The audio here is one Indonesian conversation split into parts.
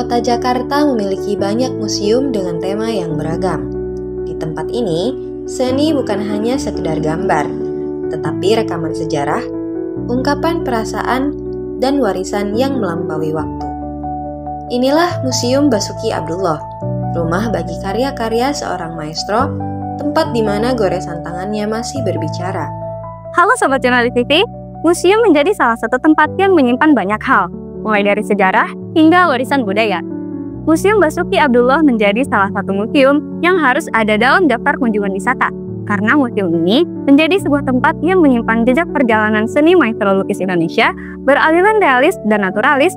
Kota Jakarta memiliki banyak museum dengan tema yang beragam. Di tempat ini, seni bukan hanya sekedar gambar, tetapi rekaman sejarah, ungkapan perasaan, dan warisan yang melampaui waktu. Inilah Museum Basuki Abdullah, rumah bagi karya-karya seorang maestro, tempat di mana goresan tangannya masih berbicara. Halo Sobat Jurnalis TV, museum menjadi salah satu tempat yang menyimpan banyak hal, mulai dari sejarah hingga warisan budaya. Museum Basuki Abdullah menjadi salah satu museum yang harus ada dalam daftar kunjungan wisata, karena museum ini menjadi sebuah tempat yang menyimpan jejak perjalanan seni maestro lukis Indonesia beraliran realis dan naturalis,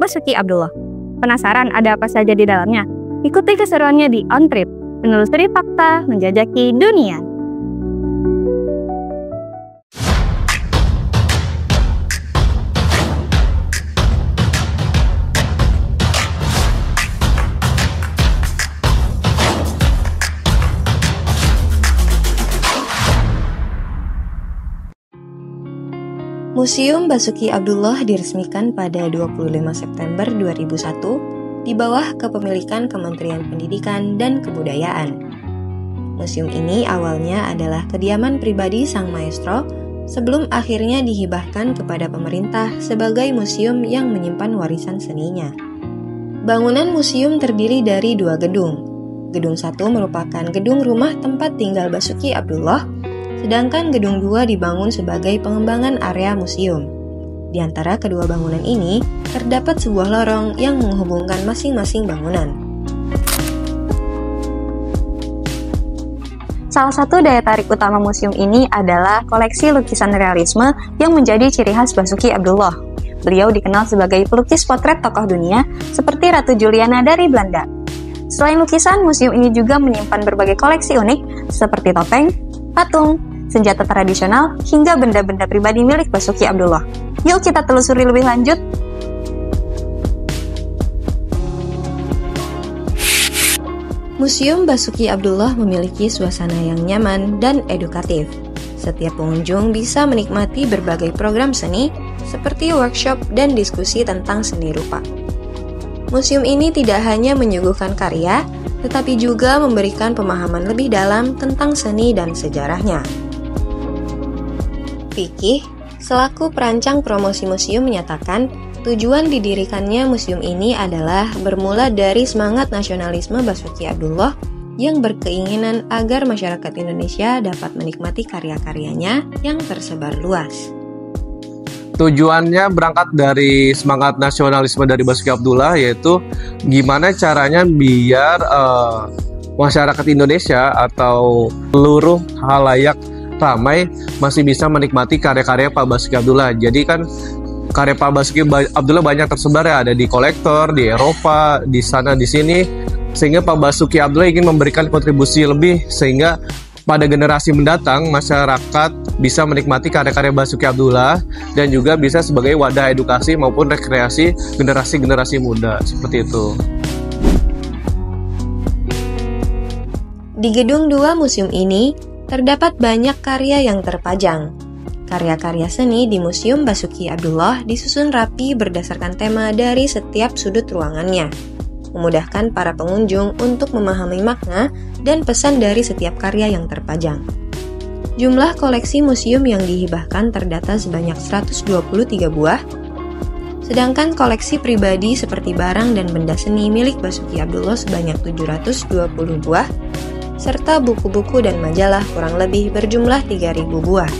Basuki Abdullah. Penasaran ada apa saja di dalamnya? Ikuti keseruannya di On Trip, menelusuri fakta, menjajaki dunia. Museum Basuki Abdullah diresmikan pada 25 September 2001 di bawah kepemilikan Kementerian Pendidikan dan Kebudayaan. Museum ini awalnya adalah kediaman pribadi sang maestro sebelum akhirnya dihibahkan kepada pemerintah sebagai museum yang menyimpan warisan seninya. Bangunan museum terdiri dari 2 gedung. Gedung 1 merupakan gedung rumah tempat tinggal Basuki Abdullah, sedangkan gedung 2 dibangun sebagai pengembangan area museum. Di antara kedua bangunan ini, terdapat sebuah lorong yang menghubungkan masing-masing bangunan. Salah satu daya tarik utama museum ini adalah koleksi lukisan realisme yang menjadi ciri khas Basuki Abdullah. Beliau dikenal sebagai pelukis potret tokoh dunia seperti Ratu Juliana dari Belanda. Selain lukisan, museum ini juga menyimpan berbagai koleksi unik seperti topeng, patung, senjata tradisional, hingga benda-benda pribadi milik Basuki Abdullah. Yuk kita telusuri lebih lanjut. Museum Basuki Abdullah memiliki suasana yang nyaman dan edukatif. Setiap pengunjung bisa menikmati berbagai program seni, seperti workshop dan diskusi tentang seni rupa. Museum ini tidak hanya menyuguhkan karya, tetapi juga memberikan pemahaman lebih dalam tentang seni dan sejarahnya. Fikih, selaku perancang promosi museum menyatakan, tujuan didirikannya museum ini adalah bermula dari semangat nasionalisme Basuki Abdullah yang berkeinginan agar masyarakat Indonesia dapat menikmati karya-karyanya yang tersebar luas. Tujuannya berangkat dari semangat nasionalisme dari Basuki Abdullah, yaitu gimana caranya biar masyarakat Indonesia atau seluruh halayak ramai masih bisa menikmati karya-karya Pak Basuki Abdullah. Jadi kan karya Pak Basuki Abdullah banyak tersebar ya, ada di kolektor, di Eropa, di sana, di sini. Sehingga Pak Basuki Abdullah ingin memberikan kontribusi lebih sehingga pada generasi mendatang masyarakat bisa menikmati karya-karya Basuki Abdullah dan juga bisa sebagai wadah edukasi maupun rekreasi generasi-generasi muda, seperti itu. Di gedung 2 museum ini terdapat banyak karya yang terpajang. Karya-karya seni di Museum Basuki Abdullah disusun rapi berdasarkan tema dari setiap sudut ruangannya, memudahkan para pengunjung untuk memahami makna dan pesan dari setiap karya yang terpajang. Jumlah koleksi museum yang dihibahkan terdata sebanyak 123 buah, sedangkan koleksi pribadi seperti barang dan benda seni milik Basuki Abdullah sebanyak 720 buah, serta buku-buku dan majalah kurang lebih berjumlah 3.000 buah.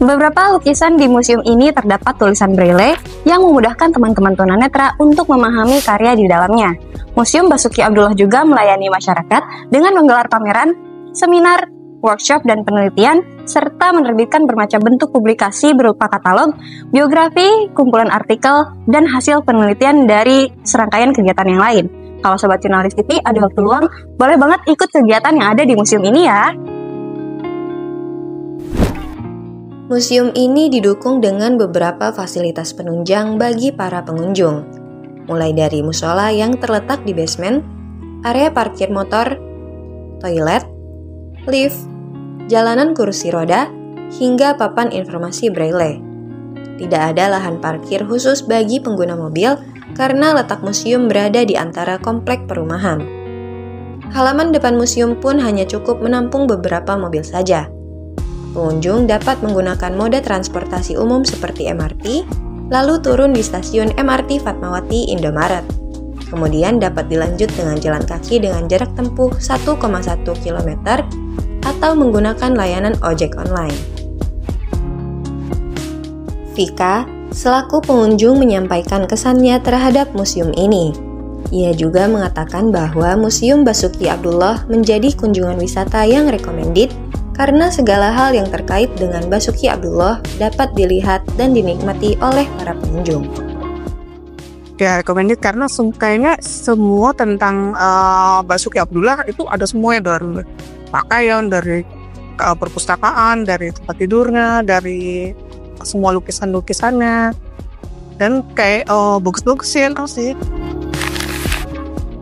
Beberapa lukisan di museum ini terdapat tulisan braille yang memudahkan teman-teman tunanetra untuk memahami karya di dalamnya. Museum Basuki Abdullah juga melayani masyarakat dengan menggelar pameran, seminar, workshop dan penelitian, serta menerbitkan bermacam bentuk publikasi berupa katalog, biografi, kumpulan artikel, dan hasil penelitian dari serangkaian kegiatan yang lain. Kalau Sobat Jurnalis TV ada waktu luang, boleh banget ikut kegiatan yang ada di museum ini ya. Museum ini didukung dengan beberapa fasilitas penunjang bagi para pengunjung, mulai dari musola yang terletak di basement, area parkir motor, toilet, lift, jalanan kursi roda, hingga papan informasi braille. Tidak ada lahan parkir khusus bagi pengguna mobil karena letak museum berada di antara komplek perumahan. Halaman depan museum pun hanya cukup menampung beberapa mobil saja. Pengunjung dapat menggunakan moda transportasi umum seperti MRT, lalu turun di stasiun MRT Fatmawati Indomaret. Kemudian dapat dilanjut dengan jalan kaki dengan jarak tempuh 1,1 km atau menggunakan layanan ojek online. Vika, selaku pengunjung menyampaikan kesannya terhadap museum ini. Ia juga mengatakan bahwa Museum Basuki Abdullah menjadi kunjungan wisata yang recommended karena segala hal yang terkait dengan Basuki Abdullah dapat dilihat dan dinikmati oleh para pengunjung. Ya, recommended karena kayaknya semua tentang Basuki Abdullah itu ada semuanya, dari pakaian, dari perpustakaan, dari tempat tidurnya, dari semua lukisan-lukisannya, dan kayak bagus-bagusin sih.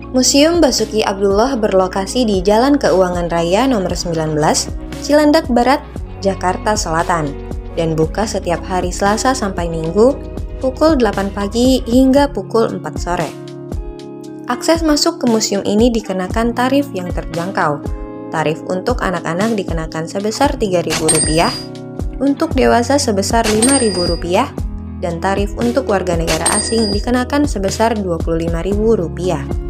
Museum Basuki Abdullah berlokasi di Jalan Keuangan Raya nomor 19, Cilandak Barat, Jakarta Selatan, dan buka setiap hari Selasa sampai Minggu, pukul 8 pagi hingga pukul 4 sore. Akses masuk ke museum ini dikenakan tarif yang terjangkau. Tarif untuk anak-anak dikenakan sebesar Rp3.000, untuk dewasa sebesar Rp5.000, dan tarif untuk warga negara asing dikenakan sebesar Rp25.000.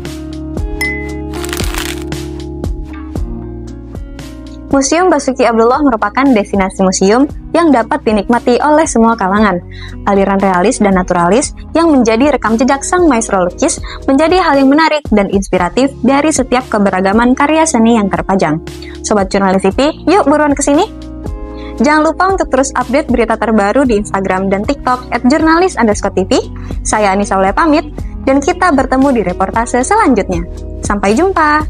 Museum Basuki Abdullah merupakan destinasi museum yang dapat dinikmati oleh semua kalangan. Aliran realis dan naturalis yang menjadi rekam jejak sang maestro lukis menjadi hal yang menarik dan inspiratif dari setiap keberagaman karya seni yang terpajang. Sobat Jurnalis TV, yuk buruan kesini! Jangan lupa untuk terus update berita terbaru di Instagram dan TikTok @jurnalis_tv. Saya Anissa Ule pamit, dan kita bertemu di reportase selanjutnya. Sampai jumpa!